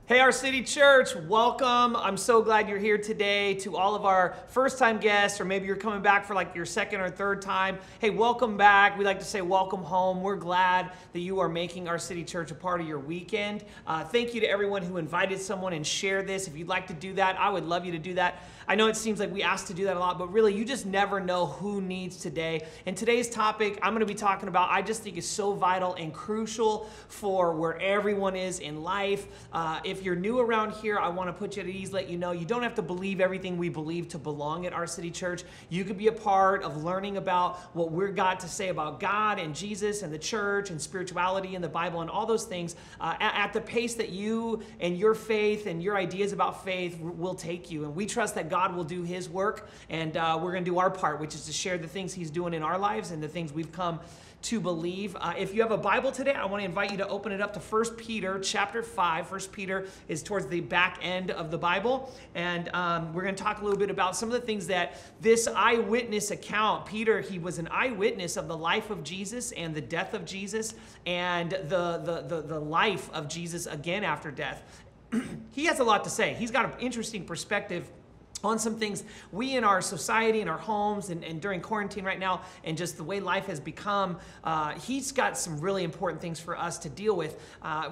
Hey, our City Church, welcome. I'm so glad you're here today. To all of our first-time guests, or maybe you're coming back for like your second or third time. Hey, welcome back. We like to say welcome home. We're glad that you are making our City Church a part of your weekend. Thank you to everyone who invited someone and shared this. If you'd like to do that, I would love you to do that. I know it seems like we ask to do that a lot, but really, you just never know who needs today. And today's topic I'm going to be talking about, I just think is so vital and crucial for where everyone is in life. If you're new around here, I want to put you at ease, let you know you don't have to believe everything we believe to belong at our City Church. You could be a part of learning about what we've got to say about God and Jesus and the church and spirituality and the Bible and all those things at the pace that you and your faith and your ideas about faith will take you. And we trust that God will do His work, and we're going to do our part, which is to share the things He's doing in our lives and the things we've come to believe. If you have a Bible today, I want to invite you to open it up to 1 Peter chapter 5. 1 Peter is towards the back end of the Bible, and we're going to talk a little bit about some of the things that this eyewitness account, Peter, he was an eyewitness of the life of Jesus and the death of Jesus and the life of Jesus again after death. He has a lot to say. He's got an interesting perspective on some things we in our society, in our homes, and during quarantine right now, and just the way life has become. He's got some really important things for us to deal with.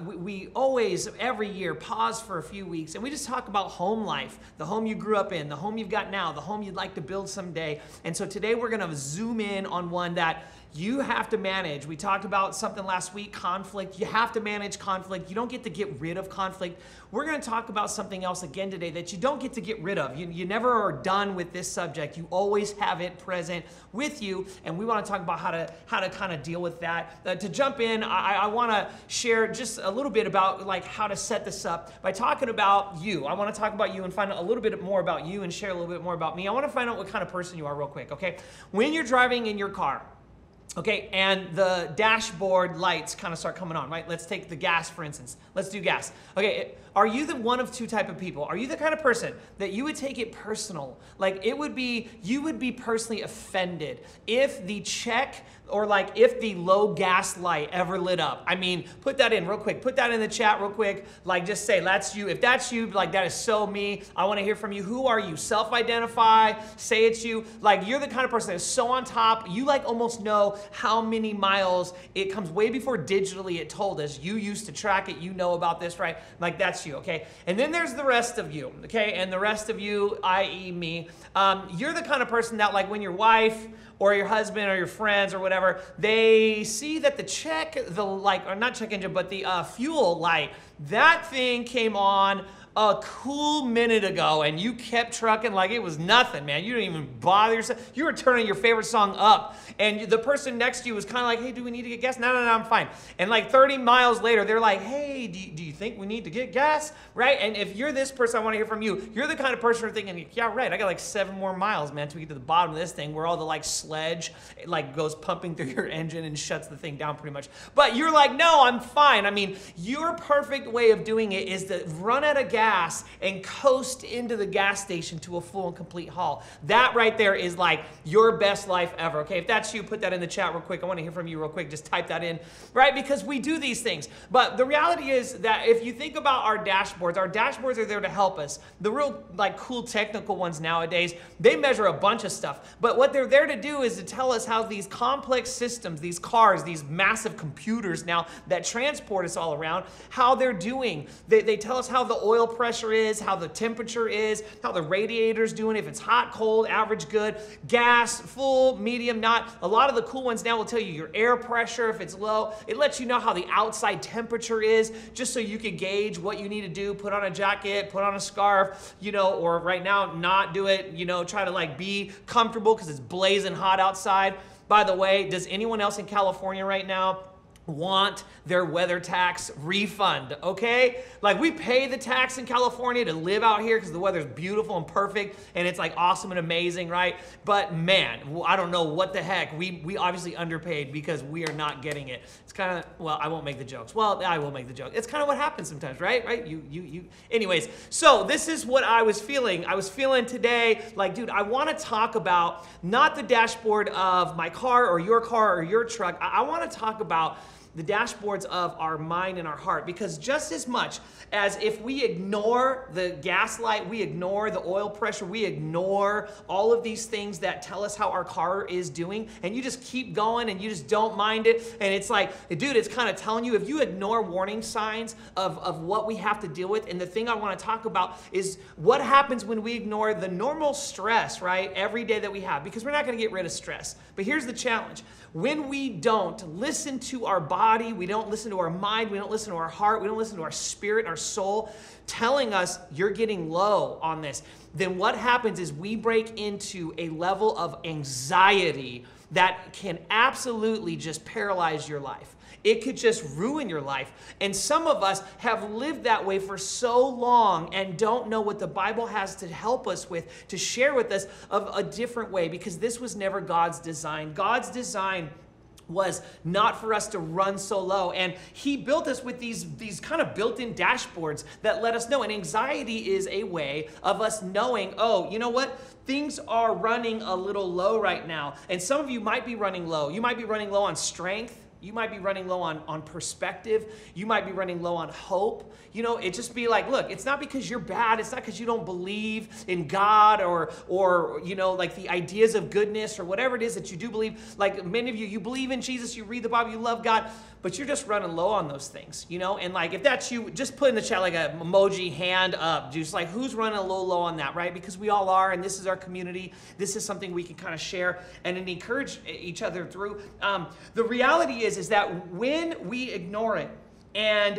We always, every year, pause for a few weeks, and we just talk about home life, the home you grew up in, the home you've got now, the home you'd like to build someday. And so today we're going to zoom in on one that you have to manage. We talked about something last week, conflict. You have to manage conflict. You don't get to get rid of conflict. We're going to talk about something else again today that you don't get to get rid of. You never are done with this subject. You always have it present with you, and we want to talk about how to kind of deal with that. To jump in, I want to share just a little bit about like how to set this up by talking about you. I want to talk about you and find out a little bit more about you and share a little bit more about me. I want to find out what kind of person you are real quick, okay? When you're driving in your car, okay, and the dashboard lights kind of start coming on, right? Let's take the gas, for instance. Let's do gas. Okay, are you the one of two type of people? Are you the kind of person that you would take it personal? Like you would be personally offended if the check or like if the low gas light ever lit up. I mean, put that in real quick. Put that in the chat real quick. Like just say, that's you. If that's you, like that is so me. I want to hear from you. Who are you? Self-identify. Say it's you. Like you're the kind of person that's so on top. You like almost know how many miles. It comes way before digitally it told us. You used to track it. You know about this, right? Like that's you, okay? And then there's the rest of you, okay? And the rest of you, i.e. me, you're the kind of person that like when your wife or your husband or your friends or whatever, they see that the check, or not check engine, but the fuel light, that thing came on a cool minute ago, and you kept trucking like it was nothing, man. You didn't even bother yourself. You were turning your favorite song up, and the person next to you was kind of like, hey, do we need to get gas? No, I'm fine. And like 30 miles later, they're like, hey, do you think we need to get gas? Right? And if you're this person, I want to hear from you. You're the kind of person who's thinking, yeah, right, I got like 7 more miles, man, till we get to the bottom of this thing where all the like sledge like goes pumping through your engine and shuts the thing down pretty much. But you're like, no, I'm fine. I mean, your perfect way of doing it is to run out of gas and coast into the gas station to a full and complete haul. That right there is like your best life ever, okay? If that's you, put that in the chat real quick. I want to hear from you real quick. Just type that in, right? Because we do these things. But the reality is that if you think about our dashboards are there to help us. The real like cool technical ones nowadays, they measure a bunch of stuff. But what they're there to do is to tell us how these complex systems, these cars, these massive computers now that transport us all around, how they're doing. They tell us how the oil pressure is, how the temperature is, how the radiator's doing, if it's hot, cold, average, good, gas, full, medium, not. A lot of the cool ones now will tell you your air pressure, if it's low. It lets you know how the outside temperature is, just so you can gauge what you need to do. Put on a jacket, put on a scarf, or right now not do it, try to like be comfortable because it's blazing hot outside. By the way, does anyone else in California right now want their weather tax refund, okay? Like we pay the tax in California to live out here because the weather's beautiful and perfect and it's like awesome and amazing, right? But man, I don't know what the heck. We obviously underpaid because we are not getting it. It's kind of, well, I won't make the jokes. Well, I will make the joke. It's kind of what happens sometimes, right? Anyways, so this is what I was feeling. I was feeling today, like, dude, I want to talk about not the dashboard of my car or your truck. I want to talk about the dashboards of our mind and our heart, because just as much as if we ignore the gas light, we ignore the oil pressure, we ignore all of these things that tell us how our car is doing, and you just keep going and you just don't mind it, and it's like, dude, it's kind of telling you, if you ignore warning signs of what we have to deal with. And the thing I want to talk about is what happens when we ignore the normal stress, right, every day that we have, because we're not going to get rid of stress. But here's the challenge. When we don't listen to our body, we don't listen to our mind, we don't listen to our heart, we don't listen to our spirit, our soul, telling us you're getting low on this, then what happens is we break into a level of anxiety that can absolutely just paralyze your life. It could just ruin your life. And some of us have lived that way for so long and don't know what the Bible has to help us with, to share with us of a different way, because this was never God's design. God's design was not for us to run so low. And he built us with these kind of built-in dashboards that let us know. And anxiety is a way of us knowing, oh, you know what? Things are running a little low right now. And some of you might be running low. You might be running low on strength. You might be running low on perspective. You might be running low on hope. You know, it just be like, look, it's not because you're bad. It's not because you don't believe in God or you know, like the ideas of goodness or whatever it is that you do believe. Like many of you, you believe in Jesus, you read the Bible, you love God, but you're just running low on those things, you know? And like, if that's you, just put in the chat like a emoji hand up, just like who's running a little low on that, right? Because we all are, and this is our community. This is something we can kind of share and encourage each other through. The reality is that when we ignore it, and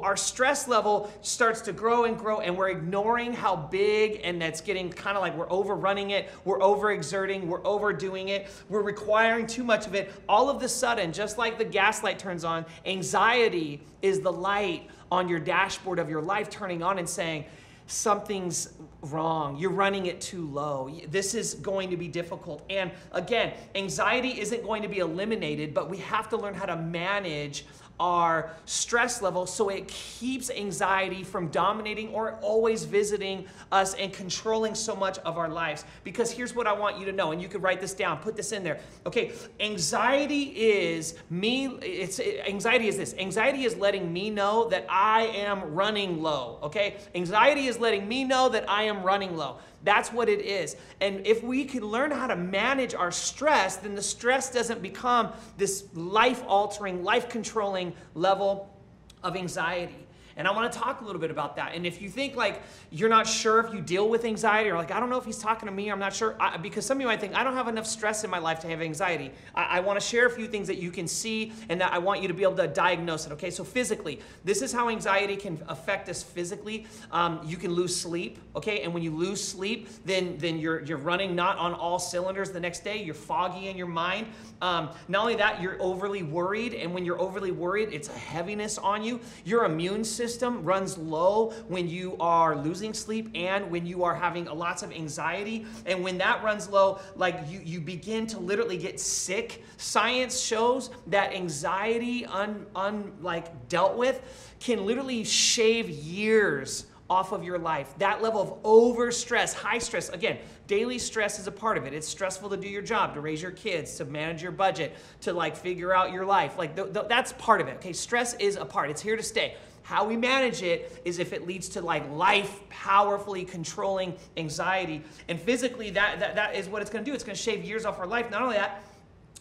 our stress level starts to grow and grow, and we're ignoring how big, and that's getting kind of like we're overrunning it, we're overexerting, we're overdoing it, we're requiring too much of it. All of a sudden, just like the gas light turns on, anxiety is the light on your dashboard of your life turning on and saying, something's wrong. You're running it too low. This is going to be difficult. And again, anxiety isn't going to be eliminated, but we have to learn how to manage our stress level so it keeps anxiety from dominating or always visiting us and controlling so much of our lives. Because here's what I want you to know, and you could write this down, put this in there. Okay, anxiety is this. Anxiety is letting me know that I am running low, okay? Anxiety is letting me know that I am running low. That's what it is. And if we can learn how to manage our stress, then the stress doesn't become this life-altering, life-controlling level of anxiety. And I want to talk a little bit about that. And if you think like you're not sure if you deal with anxiety, or like, I don't know if he's talking to me, I'm not sure. Because some of you might think, I don't have enough stress in my life to have anxiety. I want to share a few things that you can see and that I want you to be able to diagnose it, okay? So physically, this is how anxiety can affect us physically. You can lose sleep, okay? And when you lose sleep, then you're running not on all cylinders the next day. You're foggy in your mind. Not only that, you're overly worried. And when you're overly worried, it's a heaviness on you. Your immune system runs low when you are losing sleep and when you are having lots of anxiety. And when that runs low, like you begin to literally get sick. Science shows that anxiety dealt with can literally shave years off of your life. That level of overstress, high stress, again, daily stress is a part of it. It's stressful to do your job, to raise your kids, to manage your budget, to like figure out your life. Like that's part of it, okay? Stress is a part. It's here to stay. How we manage it is if it leads to like life powerfully controlling anxiety. And physically, that is what it's going to do. It's going to shave years off our life. Not only that,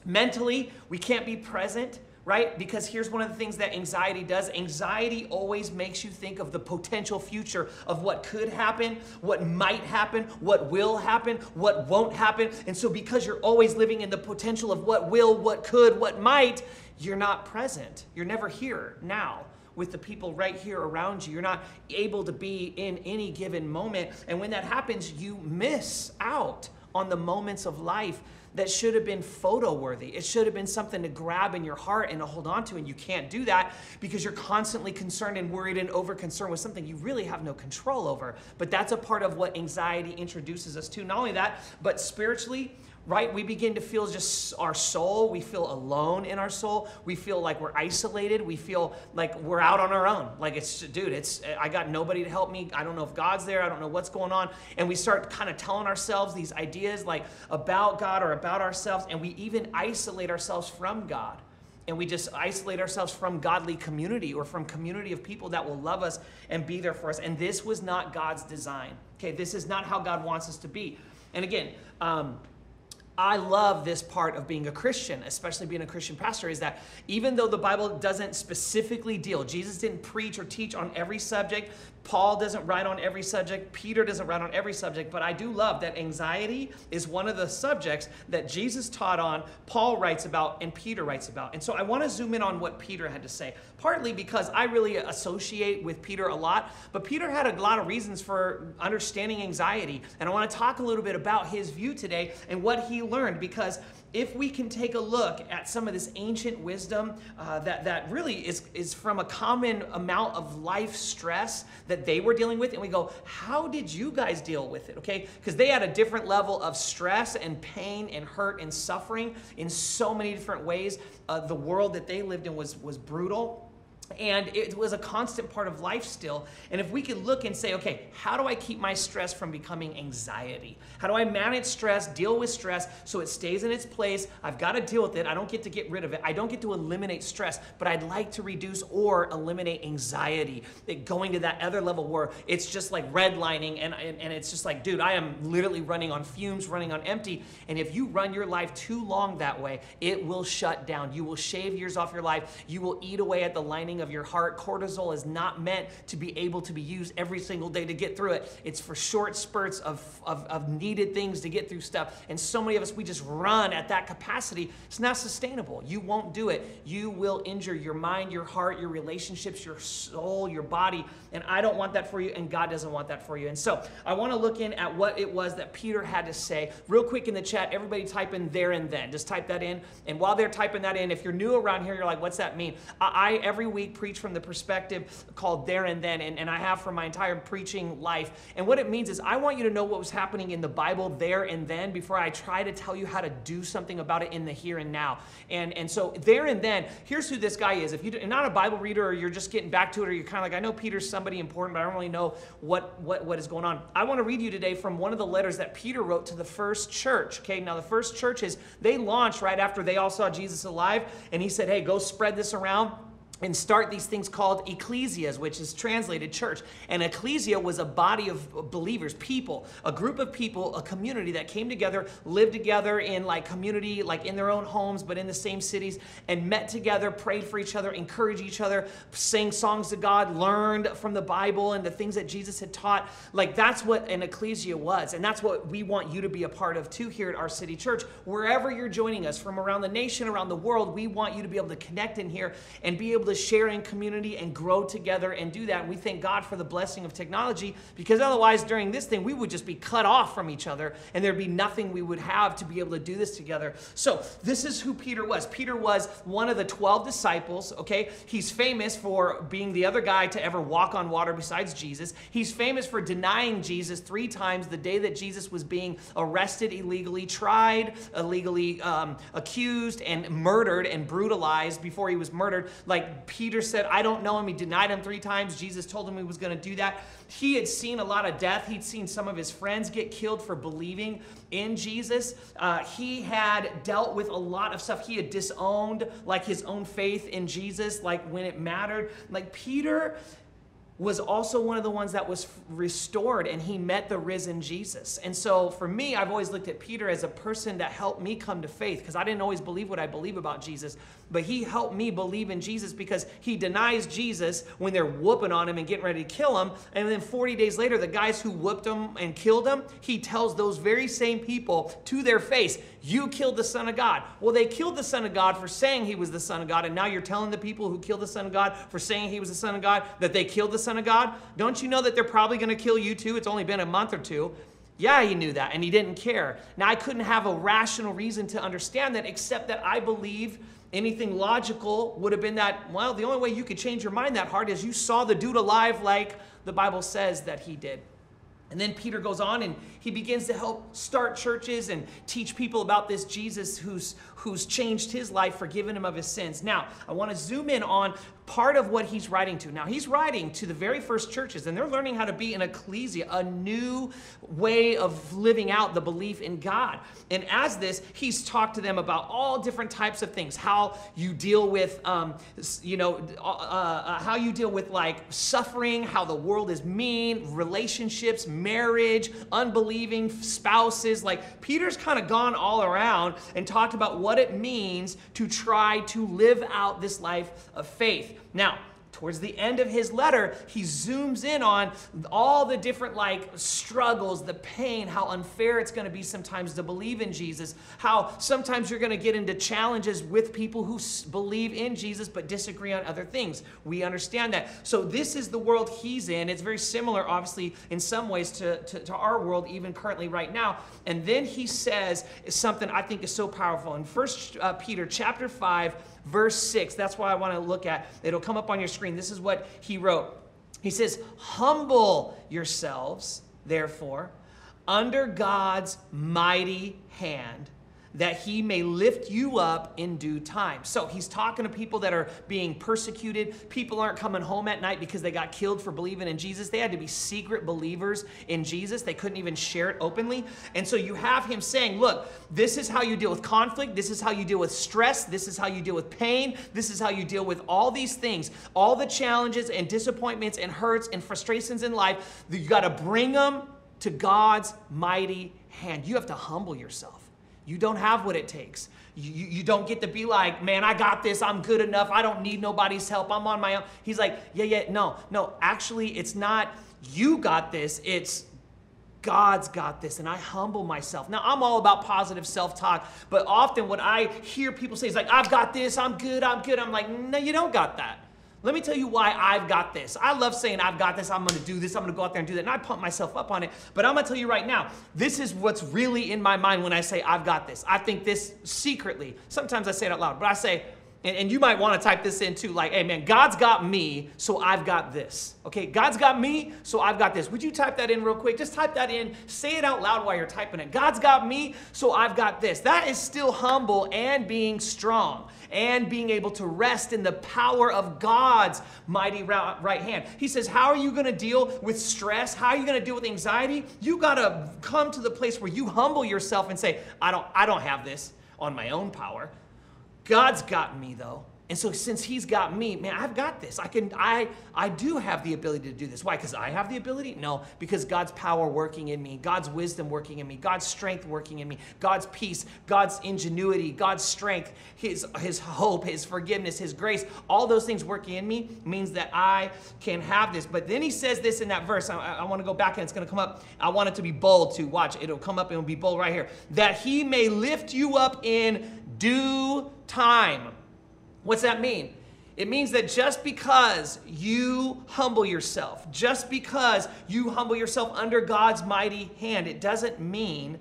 mentally, we can't be present, right? Because here's one of the things that anxiety does. Anxiety always makes you think of the potential future of what could happen, what might happen, what will happen, what won't happen. And so because you're always living in the potential of what will, what could, what might, you're not present. You're never here now with the people right here around you. You're not able to be in any given moment. And when that happens, you miss out on the moments of life that should have been photo worthy. It should have been something to grab in your heart and to hold on to, and you can't do that because you're constantly concerned and worried and over concerned with something you really have no control over. But that's a part of what anxiety introduces us to. Not only that, but spiritually, right? We begin to feel just our soul. We feel alone in our soul. We feel like we're isolated. We feel like we're out on our own. Like I got nobody to help me. I don't know if God's there. I don't know what's going on. And we start kind of telling ourselves these ideas like about God or about ourselves. And we even isolate ourselves from God. and we just isolate ourselves from godly community or from community of people that will love us and be there for us. And this was not God's design. Okay, this is not how God wants us to be. And again, I love this part of being a Christian, especially being a Christian pastor, is that even though the Bible doesn't specifically deal, Jesus didn't preach or teach on every subject, Paul doesn't write on every subject, Peter doesn't write on every subject, but I do love that anxiety is one of the subjects that Jesus taught on, Paul writes about, and Peter writes about. And so I want to zoom in on what Peter had to say, partly because I really associate with Peter a lot, but Peter had a lot of reasons for understanding anxiety, and I want to talk a little bit about his view today and what he learned, because if we can take a look at some of this ancient wisdom that really is from a common amount of life stress that they were dealing with, and we go, how did you guys deal with it, okay? Because they had a different level of stress and pain and hurt and suffering in so many different ways. The world that they lived in was brutal. And it was a constant part of life still. And if we could look and say, okay, how do I keep my stress from becoming anxiety? How do I manage stress, deal with stress so it stays in its place? I've got to deal with it. I don't get to get rid of it. I don't get to eliminate stress, but I'd like to reduce or eliminate anxiety. Going to that other level where it's just like redlining and it's just like, dude, I am literally running on fumes, running on empty. And if you run your life too long that way, it will shut down. You will shave years off your life. You will eat away at the lining of your heart. Cortisol is not meant to be able to be used every single day to get through it. It's for short spurts of needed things to get through stuff. And so many of us, we just run at that capacity. It's not sustainable. You won't do it. You will injure your mind, your heart, your relationships, your soul, your body. And I don't want that for you, and God doesn't want that for you. And so I want to look in at what it was that Peter had to say. Real quick in the chat, everybody type in there and then. Just type that in. And while they're typing that in, if you're new around here, you're like, what's that mean? I every week preach from the perspective called there and then, and I have for my entire preaching life. And what it means is I want you to know what was happening in the Bible there and then before I try to tell you how to do something about it in the here and now. And so there and then, here's who this guy is. If you're not a Bible reader, or you're just getting back to it, or you're kind of like, I know Peter's somebody important, but I don't really know what is going on. I want to read you today from one of the letters that Peter wrote to the first church. Okay, now the first churches, they launched right after they all saw Jesus alive, and he said, hey, go spread this around and start these things called ecclesias, which is translated church. And ecclesia was a body of believers, people, a group of people, a community that came together, lived together in like community, like in their own homes, but in the same cities, and met together, prayed for each other, encouraged each other, sang songs to God, learned from the Bible and the things that Jesus had taught. Like that's what an ecclesia was. And that's what we want you to be a part of too here at our city church. Wherever you're joining us from around the nation, around the world, we want you to be able to connect in here and be able to share in community and grow together and do that. And we thank God for the blessing of technology, because otherwise during this thing, we would just be cut off from each other and there'd be nothing we would have to be able to do this together. So this is who Peter was. Peter was one of the 12 disciples, okay? He's famous for being the other guy to ever walk on water besides Jesus. He's famous for denying Jesus 3 times the day that Jesus was being arrested illegally, tried, illegally accused, and murdered and brutalized before he was murdered. Like Peter said, I don't know him. He denied him 3 times. Jesus told him he was going to do that. He had seen a lot of death. He'd seen some of his friends get killed for believing in Jesus. He had dealt with a lot of stuff. He had disowned like his own faith in Jesus, like when it mattered. Like Peter was also one of the ones that was restored, and he met the risen Jesus. And so for me, I've always looked at Peter as a person that helped me come to faith, because I didn't always believe what I believe about Jesus, but he helped me believe in Jesus because he denies Jesus when they're whooping on him and getting ready to kill him. And then 40 days later, the guys who whooped him and killed him, he tells those very same people to their face, you killed the Son of God. Well, they killed the Son of God for saying he was the Son of God, and now you're telling the people who killed the Son of God for saying he was the Son of God that they killed the Son of God? Don't you know that they're probably going to kill you too? It's only been a month or 2. Yeah, he knew that, and he didn't care. Now, I couldn't have a rational reason to understand that, except that I believe anything logical would have been that, well, the only way you could change your mind that hard is you saw the dude alive like the Bible says that he did. And then Peter goes on and he begins to help start churches and teach people about this Jesus who's changed his life, forgiven him of his sins. Now, I want to zoom in on part of what he's writing to. Now, he's writing to the very first churches, and they're learning how to be an ecclesia, a new way of living out the belief in God. And as this, he's talked to them about all different types of things, how you deal with, how you deal with like suffering, how the world is mean, relationships, marriage, unbelieving spouses. Like Peter's kind of gone all around and talked about what it means to try to live out this life of faith. Now, towards the end of his letter, he zooms in on all the different like struggles, the pain, how unfair it's going to be sometimes to believe in Jesus, how sometimes you're going to get into challenges with people who believe in Jesus but disagree on other things. We understand that. So this is the world he's in. It's very similar, obviously, in some ways to our world, even currently right now. And then he says something I think is so powerful. In 1 Peter chapter 5, verse 6, that's why I want to look at. It'll come up on your screen. This is what he wrote. He says, humble yourselves, therefore, under God's mighty hand, that he may lift you up in due time. So he's talking to people that are being persecuted. People aren't coming home at night because they got killed for believing in Jesus. They had to be secret believers in Jesus. They couldn't even share it openly. And so you have him saying, look, this is how you deal with conflict. This is how you deal with stress. This is how you deal with pain. This is how you deal with all these things, all the challenges and disappointments and hurts and frustrations in life. You got to bring them to God's mighty hand. You have to humble yourself. You don't have what it takes. You don't get to be like, man, I got this. I'm good enough. I don't need nobody's help. I'm on my own. He's like, no. Actually, it's not you got this. It's God's got this, and I humble myself. Now, I'm all about positive self-talk, but often what I hear people say is like, I've got this. I'm good. I'm like, no, you don't got that. Let me tell you why I've got this. I love saying I've got this, I'm gonna do this, I'm gonna go out there and do that, and I pump myself up on it, but I'm gonna tell you right now, this is what's really in my mind when I say I've got this. I think this secretly. Sometimes I say it out loud, but I say, and you might wanna type this in too, like, hey man, God's got me, so I've got this. Okay, God's got me, so I've got this. Would you type that in real quick? Just type that in, say it out loud while you're typing it. God's got me, so I've got this. That is still humble and being strong and being able to rest in the power of God's mighty right hand. He says, how are you gonna deal with stress? How are you gonna deal with anxiety? You gotta come to the place where you humble yourself and say, I don't have this on my own power. God's got me though. And so since he's got me, man, I've got this. I do have the ability to do this. Why? Because I have the ability? No, because God's power working in me, God's wisdom working in me, God's strength working in me, God's peace, God's ingenuity, God's strength, his hope, his forgiveness, his grace, all those things working in me means that I can have this. But then he says this in that verse. I want to go back and it's going to come up. I want it to be bold too. Watch, it'll come up and it'll be bold right here. That he may lift you up in due time. What's that mean? It means that just because you humble yourself, just because you humble yourself under God's mighty hand, it doesn't mean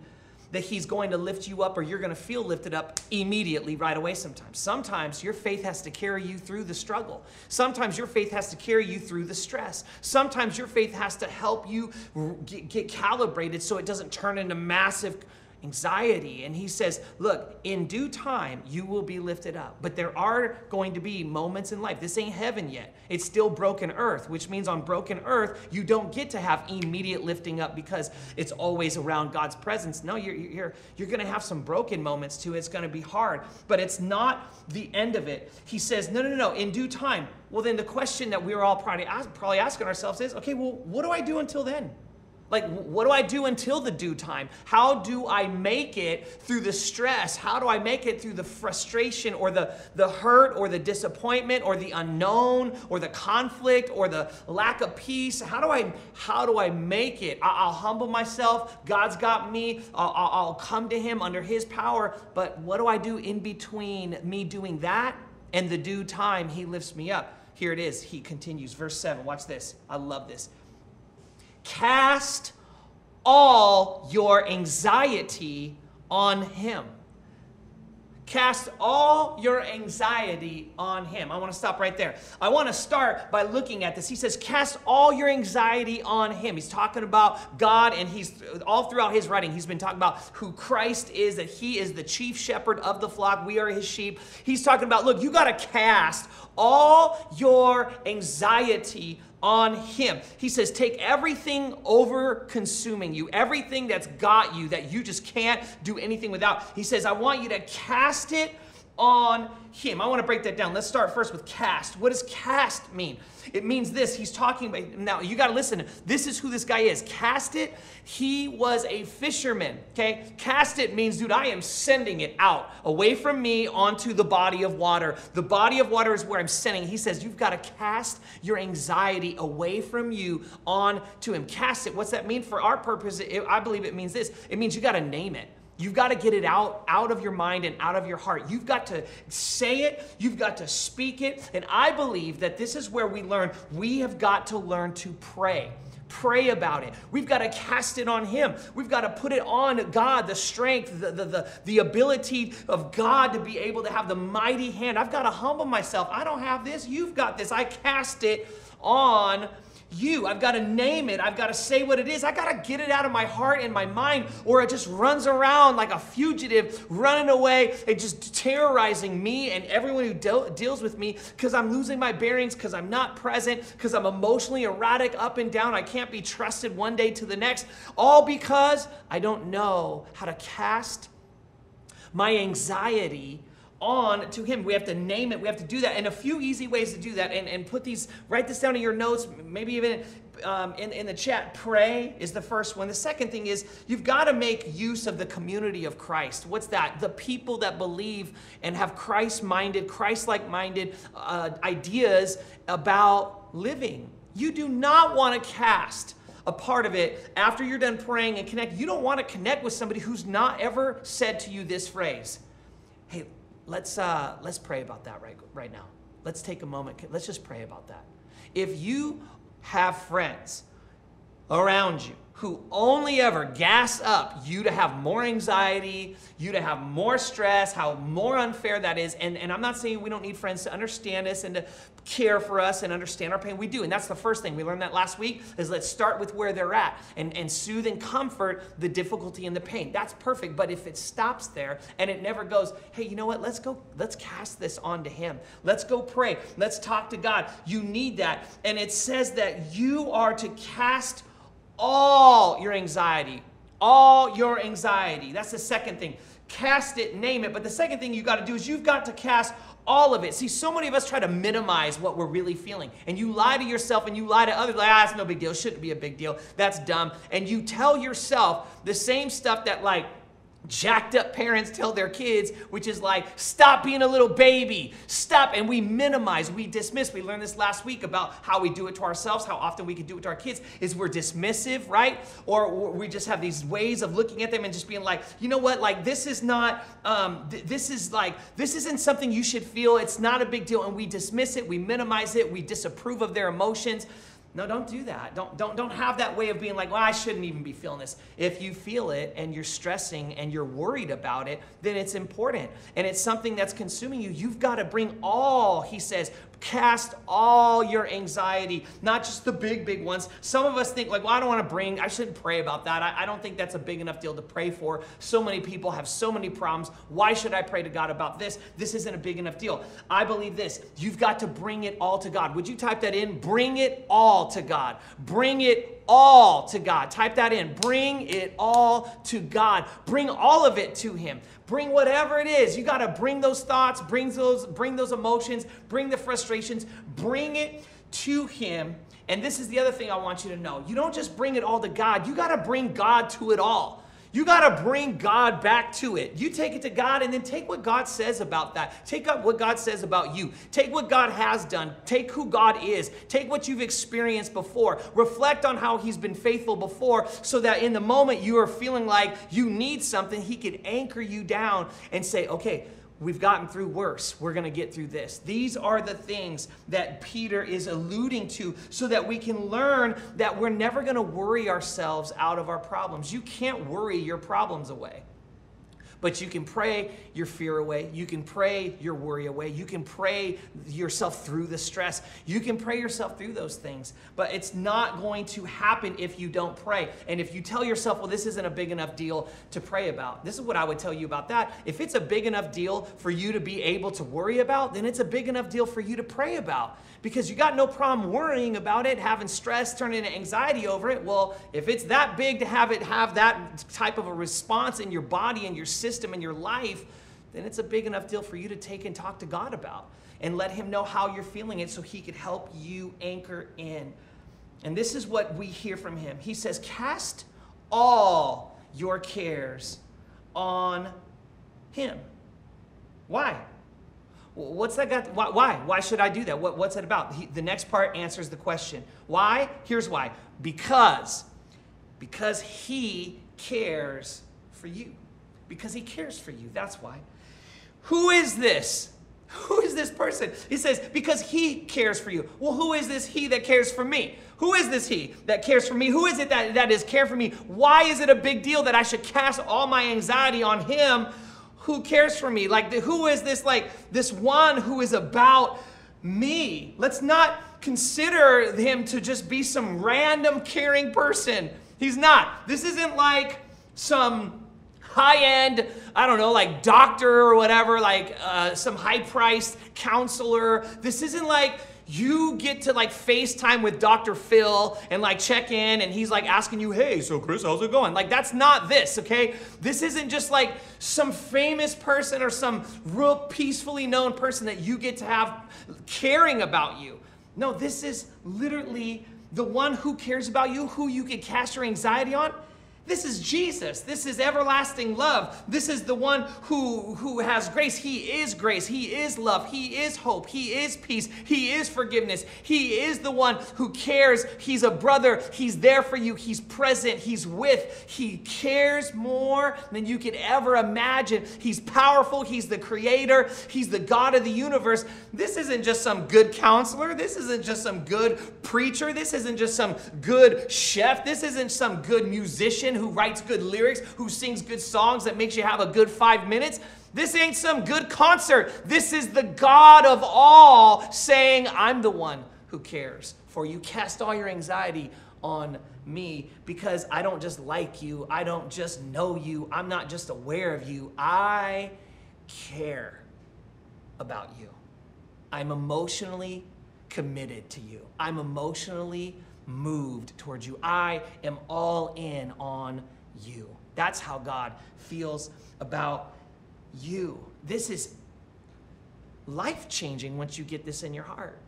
that he's going to lift you up or you're going to feel lifted up immediately right away sometimes. Sometimes your faith has to carry you through the struggle. Sometimes your faith has to carry you through the stress. Sometimes your faith has to help you get calibrated so it doesn't turn into massive anxiety. And he says, look, in due time, you will be lifted up. But there are going to be moments in life. This ain't heaven yet. It's still broken earth, which means on broken earth, you don't get to have immediate lifting up because it's always around God's presence. No, you're going to have some broken moments too. It's going to be hard, but it's not the end of it. He says, no, in due time. Well, then the question that we're all probably asking ourselves is, okay, well, what do I do until then? Like, what do I do until the due time? How do I make it through the stress? How do I make it through the frustration or the hurt or the disappointment or the unknown or the conflict or the lack of peace? How do I make it? I'll humble myself. God's got me. I'll come to him under his power. But what do I do in between me doing that and the due time he lifts me up? Here it is. He continues. Verse 7. Watch this. I love this. Cast all your anxiety on him. Cast all your anxiety on him. I want to stop right there. I want to start by looking at this. He says, cast all your anxiety on him. He's talking about God, and he's all throughout his writing, he's been talking about who Christ is, that he is the chief shepherd of the flock. We are his sheep. He's talking about, look, you got to cast all your anxiety on him. He says, take everything over consuming you, everything that's got you that you just can't do anything without. He says, I want you to cast it on him. I want to break that down. Let's start first with cast. What does cast mean? It means this. He's talking about, now you got to listen. This is who this guy is. Cast it. He was a fisherman. Okay. Cast it means, dude, I am sending it out away from me onto the body of water. The body of water is where I'm sending. He says, you've got to cast your anxiety away from you onto him. Cast it. What's that mean for our purpose? I believe it means this. It means you got to name it. You've got to get it out of your mind and out of your heart. You've got to say it. You've got to speak it. And I believe that this is where we learn. We have got to learn to pray. Pray about it. We've got to cast it on him. We've got to put it on God, the strength, the ability of God to be able to have the mighty hand. I've got to humble myself. I don't have this. You've got this. I cast it on you. I've got to name it. I've got to say what it is. I got to get it out of my heart and my mind, or it just runs around like a fugitive, running away and just terrorizing me and everyone who deals with me, because I'm losing my bearings, because I'm not present, because I'm emotionally erratic, up and down. I can't be trusted one day to the next, all because I don't know how to cast my anxiety on to him. We have to name it. We have to do that. And a few easy ways to do that, and put these, write this down in your notes, maybe even in the chat. Pray is the first one. The second thing is you've got to make use of the community of Christ. What's that? The people that believe and have Christ-minded, Christ-like minded ideas about living. You do not want to cast a part of it after you're done praying and connect. You don't want to connect with somebody who's not ever said to you this phrase. Hey, let's pray about that right now. Let's take a moment. Let's just pray about that. If you have friends around you who only ever gas up you to have more anxiety, you to have more stress, how more unfair that is. And I'm not saying we don't need friends to understand us and to care for us and understand our pain. We do. And that's the first thing. We learned that last week, is let's start with where they're at and soothe and comfort the difficulty and the pain. That's perfect. But if it stops there and it never goes, hey, you know what? Let's cast this onto him. Let's go pray. Let's talk to God. You need that. And it says that you are to cast all your anxiety. All your anxiety. That's the second thing. Cast it, name it. But the second thing you got to do is you've got to cast all of it. See, so many of us try to minimize what we're really feeling. And you lie to yourself and you lie to others. Like, it's no big deal. Shouldn't be a big deal. That's dumb. And you tell yourself the same stuff that like jacked up parents tell their kids, which is like, stop being a little baby, stop. And we minimize, we dismiss. We learned this last week about how we do it to ourselves, how often we can do it to our kids, is we're dismissive, right? Or we just have these ways of looking at them and just being like, you know what, like this is not, this isn't something you should feel. It's not a big deal. And we dismiss it, we minimize it, we disapprove of their emotions. No, don't do that. Don't have that way of being like, well, I shouldn't even be feeling this. If you feel it and you're stressing and you're worried about it, then it's important. And it's something that's consuming you. You've got to bring all, he says, cast all your anxiety, not just the big ones. Some of us think like, well, I shouldn't pray about that. I don't think that's a big enough deal to pray for. So many people have so many problems. Why should I pray to God about this? This isn't a big enough deal. I believe this. You've got to bring it all to God. Would you type that in? Bring it all to God. Bring it all to God. Type that in. Bring it all to God. Bring all of it to him. Bring whatever it is. You got to bring those thoughts, bring those emotions, bring the frustrations, bring it to him. And this is the other thing I want you to know. You don't just bring it all to God. You got to bring God to it all. You got to bring God back to it. You take it to God and then take what God says about that. Take up what God says about you. Take what God has done. Take who God is. Take what you've experienced before. Reflect on how he's been faithful before, so that in the moment you are feeling like you need something, he could anchor you down and say, okay, we've gotten through worse. We're going to get through this. These are the things that Peter is alluding to, so that we can learn that we're never going to worry ourselves out of our problems. You can't worry your problems away. But you can pray your fear away. You can pray your worry away. You can pray yourself through the stress. You can pray yourself through those things. But it's not going to happen if you don't pray. And if you tell yourself, well, this isn't a big enough deal to pray about. This is what I would tell you about that. If it's a big enough deal for you to be able to worry about, then it's a big enough deal for you to pray about. Because you got no problem worrying about it, having stress, turning into anxiety over it. Well, if it's that big to have that type of a response in your body and your system and your life, then it's a big enough deal for you to take and talk to God about and let him know how you're feeling it so he could help you anchor in. And this is what we hear from him. He says, cast all your cares on him. Why? What's that got? Why? Why should I do that? What's it about? The next part answers the question. Why? Here's why. Because he cares for you. Because he cares for you. That's why. Who is this? Who is this person? He says, because he cares for you. Well, who is this he that cares for me? Who is this he that cares for me? Who is it that is care for me? Why is it a big deal that I should cast all my anxiety on him who cares for me? Like, who is this, like, this one who is about me? Let's not consider him to just be some random caring person. He's not. This isn't like some high-end, I don't know, like doctor or whatever, like some high-priced counselor. This isn't like you get to like FaceTime with Dr. Phil and like check in and he's like asking you, hey, so Chris, how's it going? Like, that's not this, okay? This isn't just like some famous person or some real peacefully known person that you get to have caring about you. No, this is literally the one who cares about you, who you can cast your anxiety on. This is Jesus. This is everlasting love. This is the one who has grace. He is grace. He is love. He is hope. He is peace. He is forgiveness. He is the one who cares. He's a brother. He's there for you. He's present. He's with. He cares more than you could ever imagine. He's powerful. He's the creator. He's the God of the universe. This isn't just some good counselor. This isn't just some good preacher. This isn't just some good chef. This isn't some good musician who writes good lyrics, who sings good songs that makes you have a good 5 minutes. This ain't some good concert. This is the God of all saying, I'm the one who cares for you. Cast all your anxiety on me because I don't just like you. I don't just know you. I'm not just aware of you. I care about you. I'm emotionally committed to you. I'm emotionally moved towards you. I am all in on you. That's how God feels about you. This is life-changing once you get this in your heart.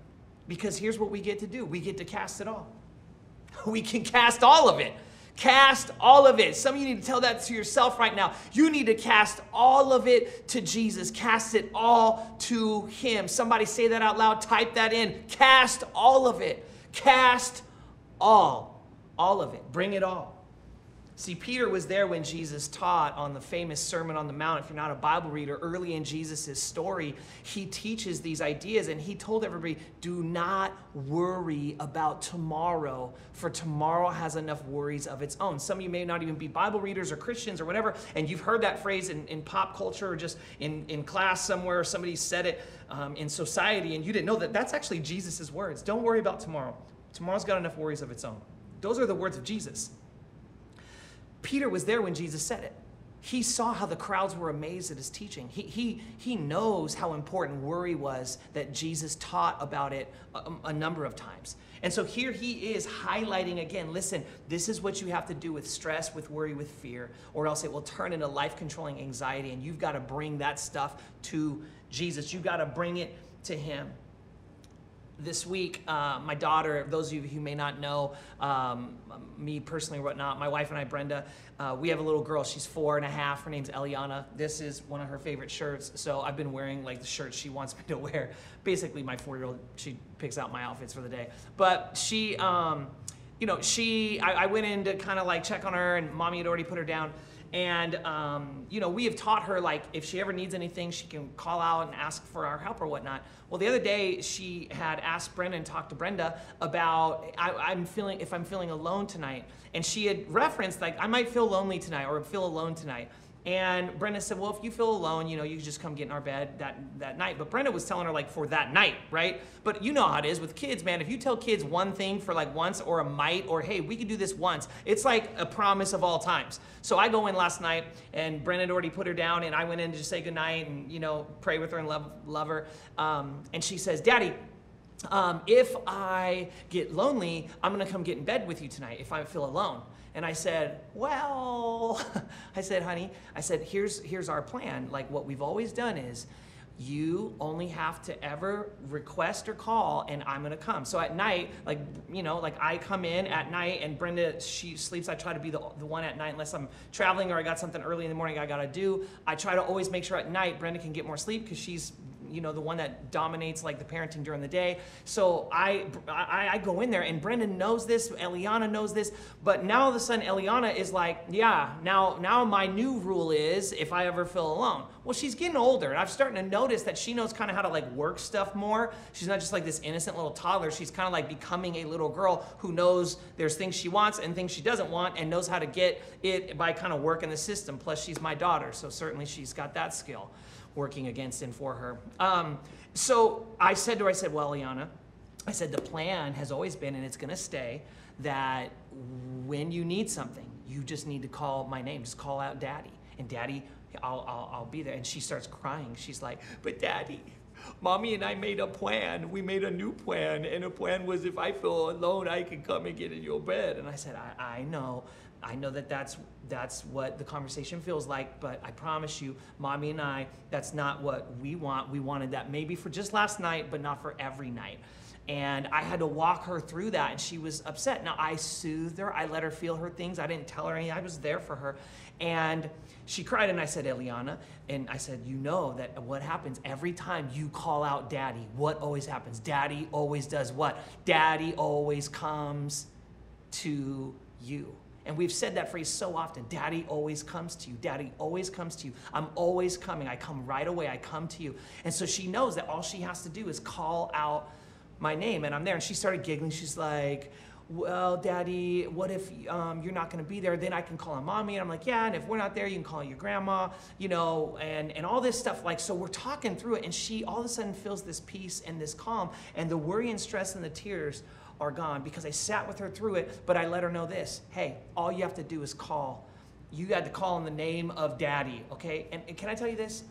Because here's what we get to do. We get to cast it all. We can cast all of it. Cast all of it. Some of you need to tell that to yourself right now. You need to cast all of it to Jesus. Cast it all to him. Somebody say that out loud. Type that in. Cast all of it. Cast all of it. Bring it all. See, Peter was there when Jesus taught on the famous Sermon on the Mount. If you're not a Bible reader, early in Jesus' story, he teaches these ideas and he told everybody, do not worry about tomorrow, for tomorrow has enough worries of its own. Some of you may not even be Bible readers or Christians or whatever, and you've heard that phrase in pop culture or just in class somewhere, or somebody said it in society, and you didn't know that that's actually Jesus' words. Don't worry about tomorrow. Tomorrow's got enough worries of its own. Those are the words of Jesus. Peter was there when Jesus said it. He saw how the crowds were amazed at his teaching. He knows how important worry was, that Jesus taught about it a number of times. And so here he is highlighting again, listen, this is what you have to do with stress, with worry, with fear, or else it will turn into life-controlling anxiety, and you've got to bring that stuff to Jesus. You've got to bring it to him. This week, my daughter, those of you who may not know me personally or whatnot, my wife and I, Brenda, we have a little girl. She's 4.5. Her name's Eliana. This is one of her favorite shirts. So I've been wearing like the shirts she wants me to wear. Basically, my 4-year-old, she picks out my outfits for the day. But she, I went in to kind of like check on her, and mommy had already put her down. And, we have taught her, like, if she ever needs anything, she can call out and ask for our help or whatnot. Well, the other day, she had asked Brenda and talked to Brenda about, if I'm feeling alone tonight. And she had referenced, like, I might feel lonely tonight or feel alone tonight. And Brenda said, well, if you feel alone, you can just come get in our bed that night. But Brenda was telling her like for that night, right? But you know how it is with kids, man. If you tell kids one thing for like once or a might or, hey, we can do this once, it's like a promise of all times. So I go in last night and Brenda had already put her down and I went in to just say goodnight and, pray with her and love her. And she says, Daddy, if I get lonely, I'm going to come get in bed with you tonight if I feel alone. And I said, well, I said, honey, here's our plan. Like what we've always done is you only have to ever request or call and I'm going to come. So at night, like I come in at night and Brenda, she sleeps. I try to be the one at night unless I'm traveling or I got something early in the morning I got to do. I try to always make sure at night Brenda can get more sleep because she's the one that dominates like the parenting during the day. So I go in there and Brendan knows this, Eliana knows this, but now all of a sudden Eliana is like, yeah, now my new rule is if I ever feel alone. Well, she's getting older and I'm starting to notice that she knows kind of how to like work stuff more. She's not just like this innocent little toddler. She's kind of like becoming a little girl who knows there's things she wants and things she doesn't want and knows how to get it by kind of working the system. Plus she's my daughter, so certainly she's got that skill working against and for her. So I said to her, well, Liana, I said, the plan has always been, and it's gonna stay, that when you need something, you just need to call my name, just call out Daddy. And Daddy, I'll be there. And she starts crying. She's like, but Daddy, Mommy and I made a plan. We made a new plan. And the plan was if I feel alone, I can come and get in your bed. And I said, I know that's what the conversation feels like, but I promise you, Mommy and I, that's not what we want. We wanted that maybe for just last night, but not for every night. And I had to walk her through that, and she was upset. Now, I soothed her. I let her feel her things. I didn't tell her anything. I was there for her. And she cried, and I said, Eliana, and I said, you know that what happens every time you call out Daddy, what always happens? Daddy always does what? Daddy always comes to you. And we've said that phrase so often. Daddy always comes to you. Daddy always comes to you. I'm always coming. I come right away. I come to you. And so she knows that all she has to do is call out my name, and I'm there. And she started giggling. She's like, well, Daddy, what if you're not going to be there? Then I can call on Mommy. And I'm like, yeah, and if we're not there, you can call your grandma, and all this stuff. Like, so we're talking through it, and she all of a sudden feels this peace and this calm, and the worry and stress and the tears are gone because I sat with her through it, but I let her know this. Hey, all you have to do is call. You got to call in the name of Daddy, okay? And can I tell you this?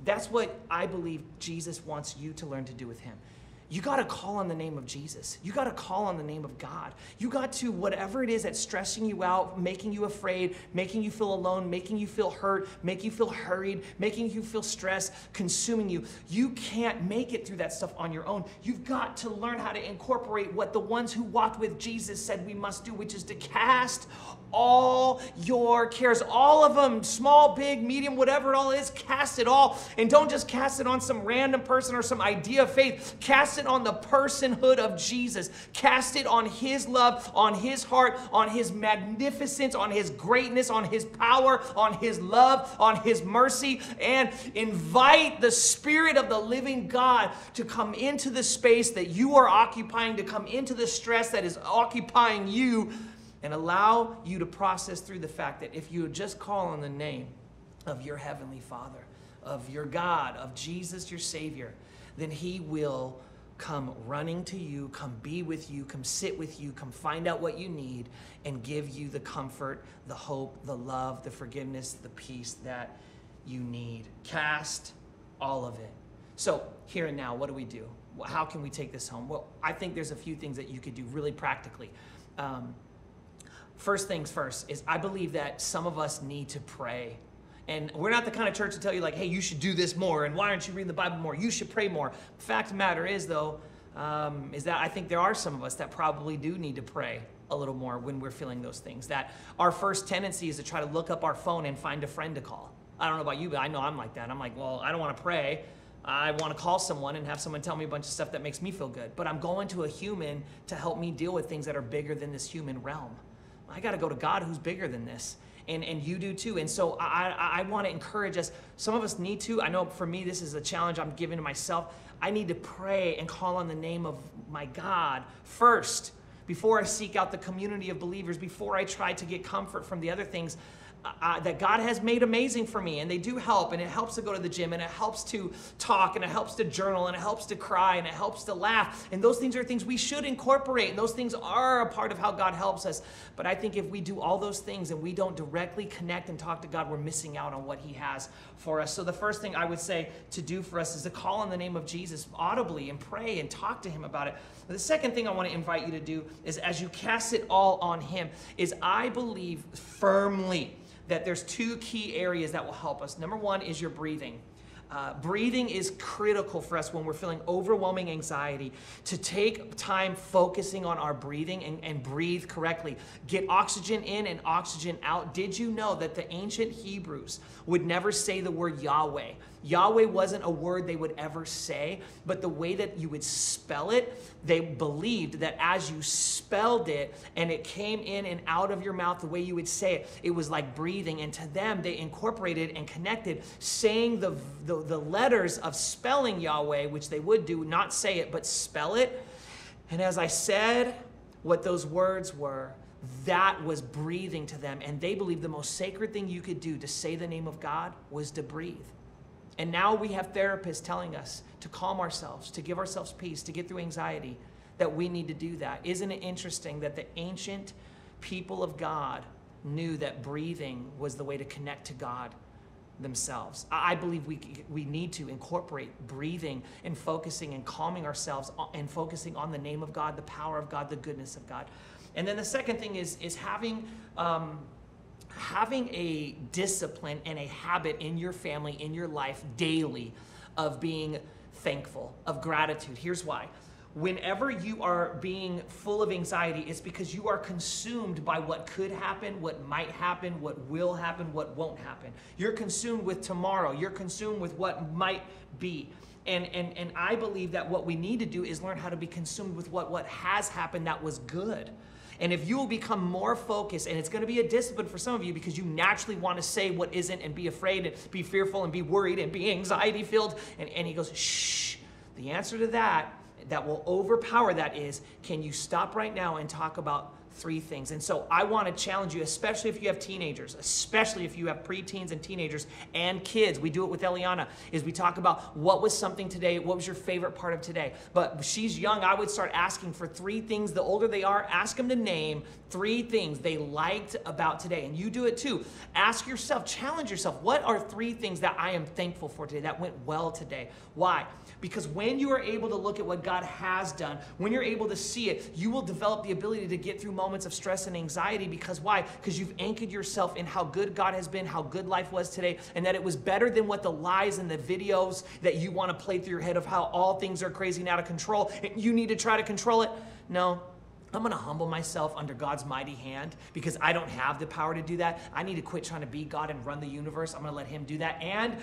That's what I believe Jesus wants you to learn to do with him. You got to call on the name of Jesus. You got to call on the name of God. You got to, whatever it is that's stressing you out, making you afraid, making you feel alone, making you feel hurt, making you feel hurried, making you feel stressed, consuming you. You can't make it through that stuff on your own. You've got to learn how to incorporate what the ones who walked with Jesus said we must do, which is to cast all your cares, all of them, small, big, medium, whatever it all is, cast it all. And don't just cast it on some random person or some idea of faith. Cast it on the personhood of Jesus. Cast it on his love, on his heart, on his magnificence, on his greatness, on his power, on his love, on his mercy, and invite the Spirit of the living God to come into the space that you are occupying, to come into the stress that is occupying you, and allow you to process through the fact that if you just call on the name of your Heavenly Father, of your God, of Jesus, your Savior, then he will come running to you, come be with you, come sit with you, come find out what you need, and give you the comfort, the hope, the love, the forgiveness, the peace that you need. Cast all of it. So here and now, what do we do? How can we take this home? Well, I think there's a few things that you could do really practically. First things first is I believe that some of us need to pray. And we're not the kind of church to tell you like, hey, you should do this more, and why aren't you reading the Bible more? You should pray more. Fact of the matter is, though, is that I think there are some of us that probably do need to pray a little more when we're feeling those things. That our first tendency is to try to look up our phone and find a friend to call. I don't know about you, but I know I'm like that. I'm like, well, I don't want to pray. I want to call someone and have someone tell me a bunch of stuff that makes me feel good. But I'm going to a human to help me deal with things that are bigger than this human realm. I got to go to God who's bigger than this. And you do too. And so I want to encourage us. Some of us need to. I know for me, this is a challenge I'm giving to myself. I need to pray and call on the name of my God first before I seek out the community of believers, before I try to get comfort from the other things. that God has made amazing for me, and they do help, and it helps to go to the gym, and it helps to talk, and it helps to journal, and it helps to cry, and it helps to laugh, and those things are things we should incorporate, and those things are a part of how God helps us. But I think if we do all those things and we don't directly connect and talk to God, we're missing out on what he has for us. So the first thing I would say to do for us is to call on the name of Jesus audibly and pray and talk to him about it. The second thing I want to invite you to do is, as you cast it all on him, is I believe firmly that there's two key areas that will help us. Number one is your breathing. Breathing is critical for us when we're feeling overwhelming anxiety, to take time focusing on our breathing and breathe correctly. Get oxygen in and oxygen out. Did you know that the ancient Hebrews would never say the word Yahweh? Yahweh wasn't a word they would ever say, but the way that you would spell it, they believed that as you spelled it and it came in and out of your mouth the way you would say it, it was like breathing. And to them, they incorporated and connected saying the letters of spelling Yahweh, which they would do, not say it, but spell it. And as I said what those words were, that was breathing to them. And they believed the most sacred thing you could do to say the name of God was to breathe. And now we have therapists telling us to calm ourselves, to give ourselves peace, to get through anxiety, that we need to do that. Isn't it interesting that the ancient people of God knew that breathing was the way to connect to God themselves? I believe we need to incorporate breathing and focusing and calming ourselves and focusing on the name of God, the power of God, the goodness of God. And then the second thing is having a discipline and a habit in your family, in your life daily, of being thankful, of gratitude. Here's why. Whenever you are being full of anxiety, it's because you are consumed by what could happen, what might happen, what will happen, what won't happen. You're consumed with tomorrow. You're consumed with what might be. And I believe that what we need to do is learn how to be consumed with what has happened that was good. And if you will become more focused, and it's going to be a discipline for some of you because you naturally want to say what isn't and be afraid and be fearful and be worried and be anxiety filled. And he goes, shh. The answer to that will overpower that is, can you stop right now and talk about three things? And so I want to challenge you, especially if you have teenagers, especially if you have preteens and teenagers and kids. We do it with Eliana, is we talk about what was something today, what was your favorite part of today. But she's young, I would start asking for three things. The older they are, ask them to name three things they liked about today. And you do it too. Ask yourself, challenge yourself, what are three things that I am thankful for today, that went well today? Why? Because when you are able to look at what God has done, when you're able to see it, you will develop the ability to get through moments of stress and anxiety. Because why? Because you've anchored yourself in how good God has been, how good life was today, and that it was better than what the lies and the videos that you want to play through your head of how all things are crazy and out of control, and you need to try to control it. No. I'm going to humble myself under God's mighty hand because I don't have the power to do that. I need to quit trying to be God and run the universe. I'm going to let him do that. And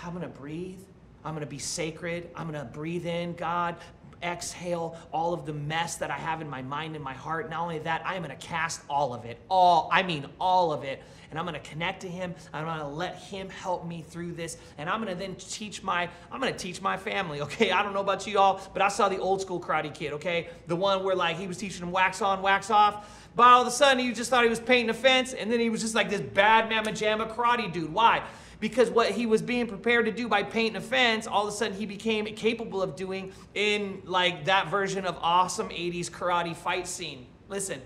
I'm going to breathe. I'm going to be sacred. I'm going to breathe in, God, exhale all of the mess that I have in my mind and my heart. Not only that, I am going to cast all of it. All of it. And I'm going to connect to him. I'm going to let him help me through this. And I'm going to then teach my family, okay? I don't know about you all, but I saw the old school Karate Kid, okay? The one where like he was teaching them wax on, wax off. But all of a sudden, he just thought he was painting a fence. And then he was just like this bad mamma jamma karate dude. Why? Because what he was being prepared to do by painting a fence, all of a sudden he became capable of doing in like that version of awesome 80s karate fight scene. Listen,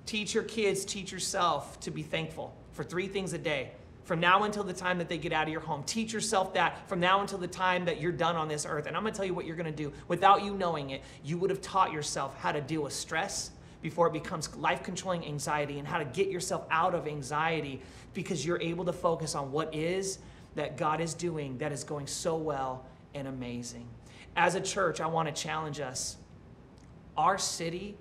teach your kids, teach yourself to be thankful for three things a day. From now until the time that they get out of your home. Teach yourself that from now until the time that you're done on this earth. And I'm going to tell you what you're going to do. Without you knowing it, you would have taught yourself how to deal with stress before it becomes life-controlling anxiety, and how to get yourself out of anxiety because you're able to focus on what is that God is doing that is going so well and amazing. As a church, I want to challenge us. Our city,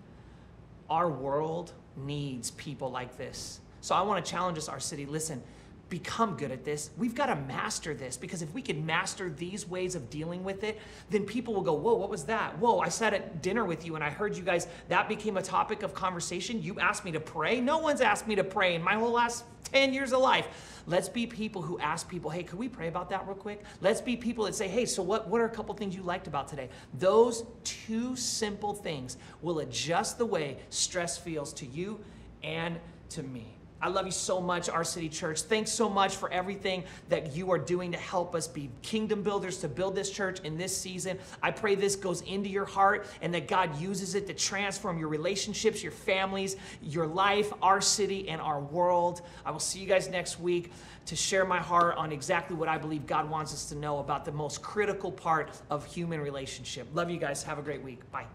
our world needs people like this. So I want to challenge us, our city. Listen, become good at this. We've got to master this, because if we can master these ways of dealing with it, then people will go, whoa, what was that? Whoa, I sat at dinner with you and I heard you guys, that became a topic of conversation. You asked me to pray. No one's asked me to pray in my whole last 10 years of life. Let's be people who ask people, hey, could we pray about that real quick? Let's be people that say, hey, so what are a couple things you liked about today? Those two simple things will adjust the way stress feels to you and to me. I love you so much, Our City Church. Thanks so much for everything that you are doing to help us be kingdom builders, to build this church in this season. I pray this goes into your heart and that God uses it to transform your relationships, your families, your life, our city, and our world. I will see you guys next week to share my heart on exactly what I believe God wants us to know about the most critical part of human relationship. Love you guys. Have a great week. Bye.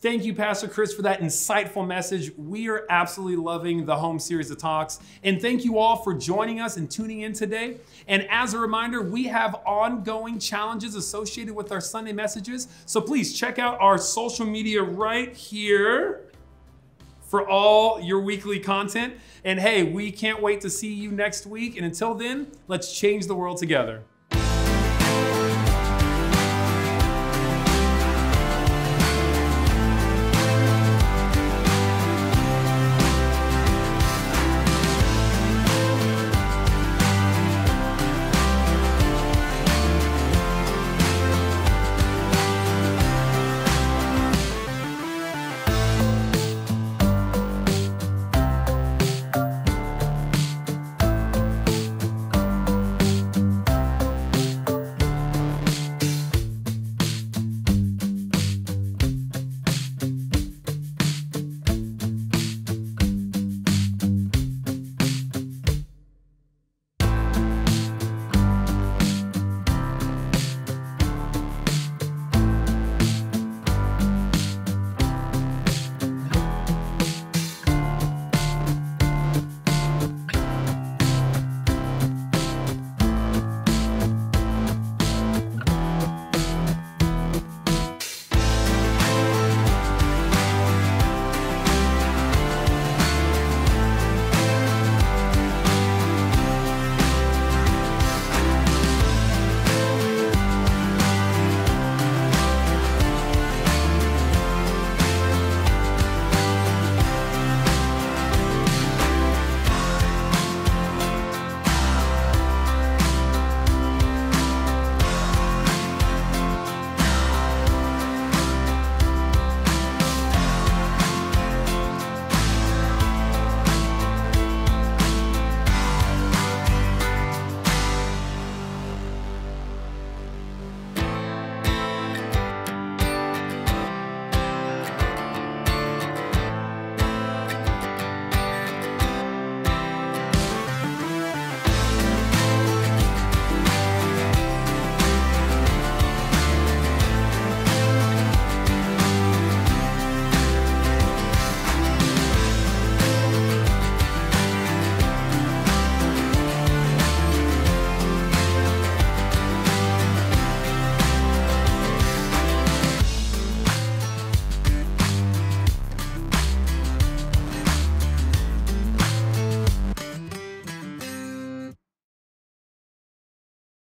Thank you, Pastor Chris, for that insightful message. We are absolutely loving the home series of talks. And thank you all for joining us and tuning in today. And as a reminder, we have ongoing challenges associated with our Sunday messages. So please check out our social media right here for all your weekly content. And hey, we can't wait to see you next week. And until then, let's change the world together.